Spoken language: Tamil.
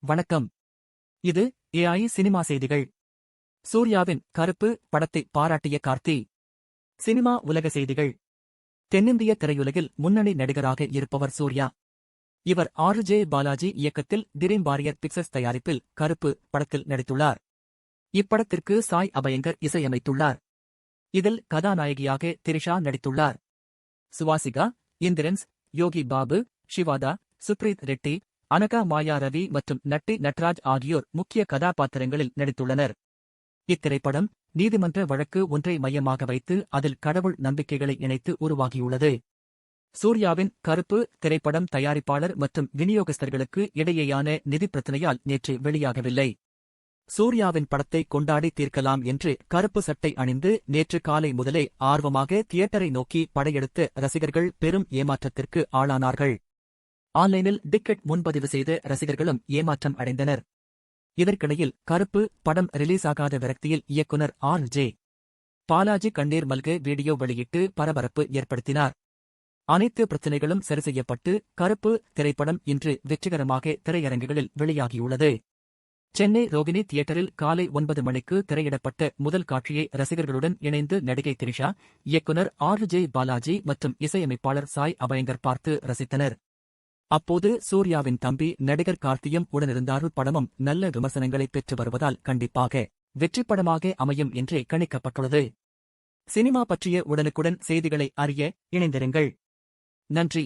வணக்கம். இது ஏஐ சினிமா செய்திகள். சூர்யாவின் கருப்பு படத்தை பாராட்டிய கார்த்தி. சினிமா உலக செய்திகள். தென்னிந்திய திரையுலகில் முன்னணி நடிகராக இருப்பவர் சூர்யா. இவர் ஆர்.ஜே. பாலாஜி இயக்கத்தில் ட்ரீம் வாரியர் பிக்சர்ஸ் தயாரிப்பில் கருப்பு படத்தில் நடித்துள்ளார். இப்படத்திற்கு சாய் அபயங்கர் இசையமைத்துள்ளார். இதில் கதாநாயகியாக திரிஷா நடித்துள்ளார். சுவாசிகா, இந்திரன்ஸ், யோகி பாபு, ஷிவாதா, சுப்ரீத் ரெட்டி, அனகா மாயா ரவி மற்றும் நட்டி நட்ராஜ் ஆகியோர் முக்கிய கதாபாத்திரங்களில் நடித்துள்ளனர். இத்திரைப்படம் நீதிமன்ற வழக்கு ஒன்றை மையமாக வைத்து அதில் கடவுள் நம்பிக்கைகளை இணைத்து உருவாகியுள்ளது. சூர்யாவின் கருப்பு திரைப்படம் தயாரிப்பாளர் மற்றும் விநியோகஸ்தர்களுக்கு இடையேயான நிதி பிரச்சினையால் நேற்று வெளியாகவில்லை. சூர்யாவின் படத்தை கொண்டாடி தீர்க்கலாம் என்று கருப்பு சட்டை அணிந்து நேற்று காலை முதலே ஆர்வமாக தியேட்டரை நோக்கி படையெடுத்த ரசிகர்கள் பெரும் ஏமாற்றத்திற்கு ஆளானார்கள். ஆன்லைனில் டிக்கெட் முன்பதிவு செய்த ரசிகர்களும் ஏமாற்றம் அடைந்தனர். இதற்கிடையில் கருப்பு படம் ரிலீஸ் ஆகாத விரக்தியில் இயக்குனர் ஆர்.ஜே. பாலாஜி கண்ணீர் மல்க வீடியோ வெளியிட்டு பரபரப்பு ஏற்படுத்தினார். அனைத்து பிரச்சினைகளும் சரி செய்யப்பட்டு கருப்பு திரைப்படம் இன்று வெற்றிகரமாக திரையரங்குகளில் வெளியாகியுள்ளது. சென்னை ரோகிணி தியேட்டரில் காலை 9 மணிக்கு திரையிடப்பட்ட முதல் காட்சியை ரசிகர்களுடன் இணைந்து நடிகை திரிஷா, இயக்குனர் ஆர்.ஜே. பாலாஜி மற்றும் இசையமைப்பாளர் சாய் அபயங்கர் பார்த்து ரசித்தனர். அப்போது சூர்யாவின் தம்பி நடிகர் கார்த்தியும் உடனிருந்தார். படமும் நல்ல விமர்சனங்களை பெற்று வருவதால் கண்டிப்பாக வெற்றிப்படமாக அமையும் என்றே கணிக்கப்பட்டுள்ளது. சினிமா பற்றிய உடனுக்குடன் செய்திகளை அறிய இணைந்திருங்கள். நன்றி.